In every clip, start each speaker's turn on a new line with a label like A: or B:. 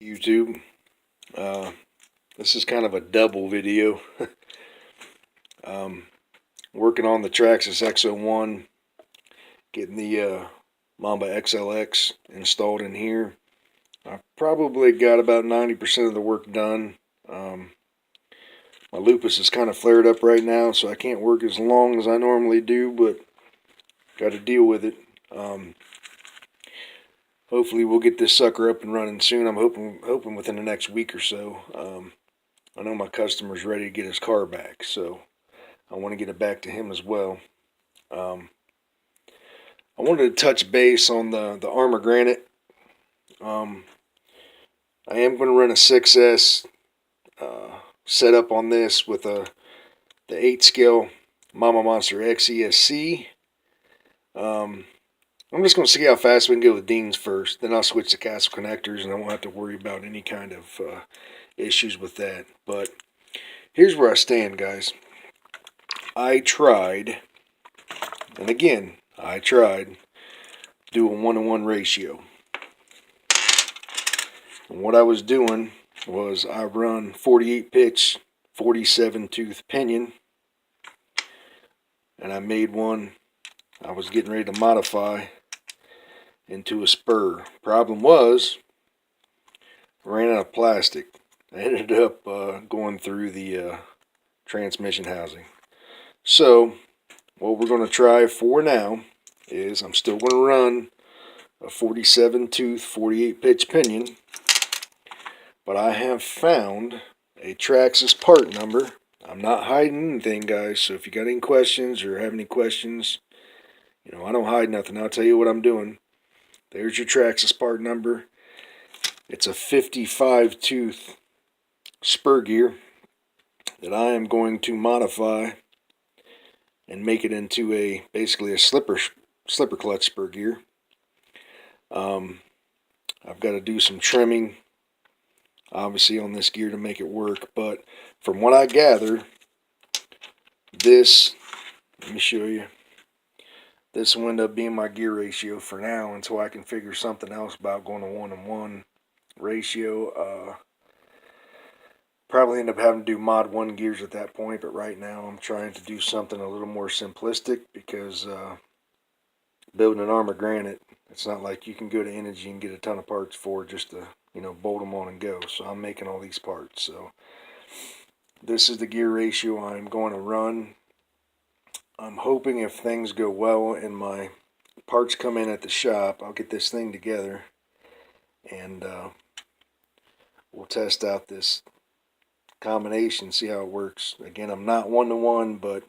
A: YouTube. This is kind of a double video. Working on the Traxxas X01, getting the Mamba XLX installed in here. I probably got about 90% of the work done. My lupus is kind of flared up right now, so I can't work as long as I normally do, but got to deal with it. Hopefully we'll get this sucker up and running soon. I'm hoping within the next week or so. I know my customer's ready to get his car back, so I want to get it back to him as well. I wanted to touch base on the Armor Granite. I am going to run a 6S setup on this with the 8 scale Mama Monster XESC. I'm just going to see how fast we can go with Dean's first. Then I'll switch to castle connectors and I won't have to worry about any kind of issues with that. But here's where I stand, guys. I tried, and again, I tried, do a 1-to-1 ratio. And what I was doing was I run 48 pitch, 47 tooth pinion, and I made one I was getting ready to modify into a spur. Problem was, I ran out of plastic. I ended up going through the transmission housing. So, what we're going to try for now is I'm still going to run a 47 tooth, 48 pitch pinion, but I have found a Traxxas part number. I'm not hiding anything, guys, so if you got any questions or have any questions, I don't hide nothing. I'll tell you what I'm doing. There's your Traxxas part number. It's a 55 tooth spur gear that I am going to modify and make it into basically a slipper clutch spur gear. I've got to do some trimming obviously on this gear to make it work, but from what I gather, let me show you. This will end up being my gear ratio for now until I can figure something else about going to 1-to-1 ratio. Probably end up having to do mod 1 gears at that point, but right now I'm trying to do something a little more simplistic because building an Armor Granite, it's not like you can go to Energy and get a ton of parts for just to, bolt them on and go. So I'm making all these parts. So this is the gear ratio I'm going to run. I'm hoping if things go well and my parts come in at the shop, I'll get this thing together and we'll test out this combination, see how it works. Again, I'm not 1-to-1, but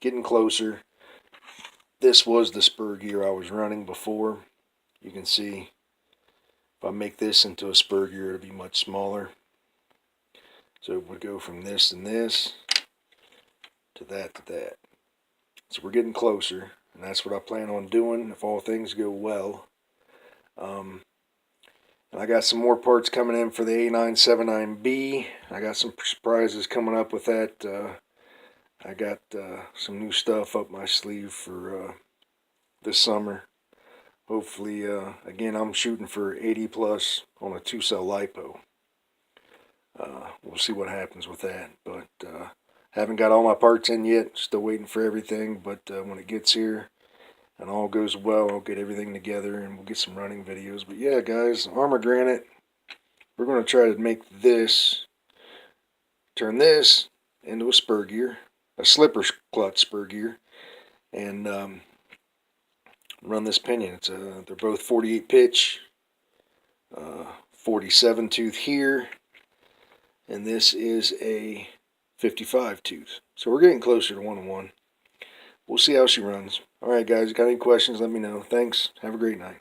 A: getting closer. This was the spur gear I was running before. You can see if I make this into a spur gear, it'll be much smaller. So it would go from this and this to that to that. So we're getting closer, and that's what I plan on doing if all things go well. And I got some more parts coming in for the A979B. I got some surprises coming up with that. I got some new stuff up my sleeve for this summer. Hopefully, again, I'm shooting for 80 plus on a 2-cell LiPo. We'll see what happens with that, but haven't got all my parts in yet. Still waiting for everything, but when it gets here and all goes well, I'll get everything together and we'll get some running videos. But yeah, guys, Armor Granite, we're going to try to make this, turn this into a spur gear, a slipper clutch spur gear, and run this pinion. They're both 48 pitch, 47 tooth here, and this is a 55 tooth. So we're getting closer to 1-to-1. We'll see how she runs. Alright guys, got any questions, let me know. Thanks. Have a great night.